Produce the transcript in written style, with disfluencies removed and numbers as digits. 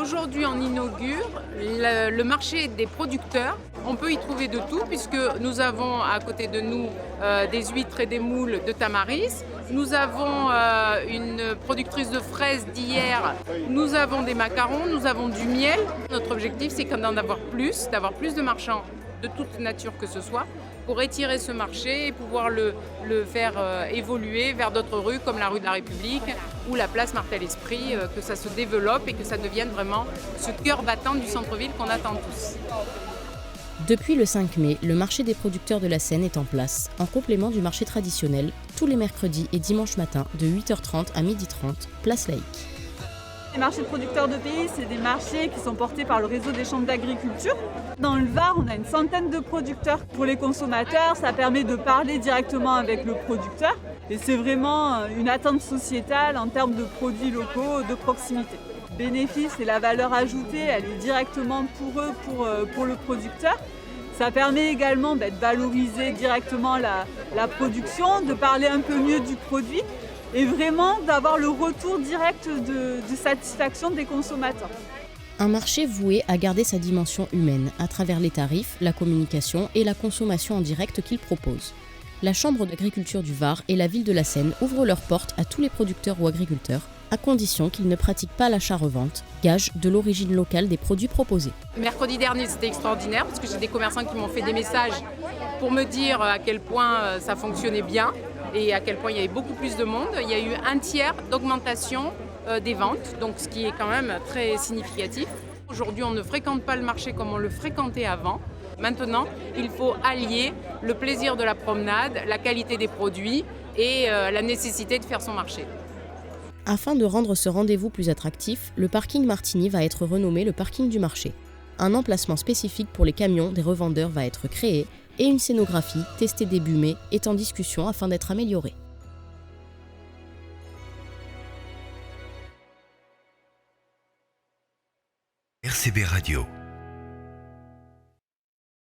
Aujourd'hui, on inaugure le marché des producteurs. On peut y trouver de tout puisque nous avons à côté de nous des huîtres et des moules de Tamaris. Nous avons une productrice de fraises d'hier. Nous avons des macarons, nous avons du miel. Notre objectif, c'est d'en avoir plus, d'avoir plus de marchands de toute nature que ce soit, pour étirer ce marché et pouvoir le faire évoluer vers d'autres rues comme la rue de la République ou la place Martel-Esprit, que ça se développe et que ça devienne vraiment ce cœur battant du centre-ville qu'on attend tous. Depuis le 5 mai, le marché des producteurs de la Seine est en place, en complément du marché traditionnel, tous les mercredis et dimanches matins de 8h30 à 12h30, place Laïque. Les marchés de producteurs de pays, c'est des marchés qui sont portés par le réseau des chambres d'agriculture. Dans le Var, on a une centaine de producteurs. Pour les consommateurs, ça permet de parler directement avec le producteur. Et c'est vraiment une attente sociétale en termes de produits locaux, de proximité. Le bénéfice et la valeur ajoutée, elle est directement pour eux, pour le producteur. Ça permet également de valoriser directement la production, de parler un peu mieux du produit et vraiment d'avoir le retour direct de satisfaction des consommateurs. Un marché voué à garder sa dimension humaine à travers les tarifs, la communication et la consommation en direct qu'il propose. La Chambre d'agriculture du Var et la ville de la Seine ouvrent leurs portes à tous les producteurs ou agriculteurs, à condition qu'ils ne pratiquent pas l'achat-revente, gage de l'origine locale des produits proposés. Mercredi dernier, c'était extraordinaire parce que j'ai des commerçants qui m'ont fait des messages pour me dire à quel point ça fonctionnait bien et à quel point il y avait beaucoup plus de monde. Il y a eu un tiers d'augmentation des ventes, donc ce qui est quand même très significatif. Aujourd'hui, on ne fréquente pas le marché comme on le fréquentait avant. Maintenant, il faut allier le plaisir de la promenade, la qualité des produits et la nécessité de faire son marché. Afin de rendre ce rendez-vous plus attractif, le parking Martigny va être renommé le parking du marché. Un emplacement spécifique pour les camions des revendeurs va être créé et une scénographie, testée début mai, est en discussion afin d'être améliorée. RCB Radio.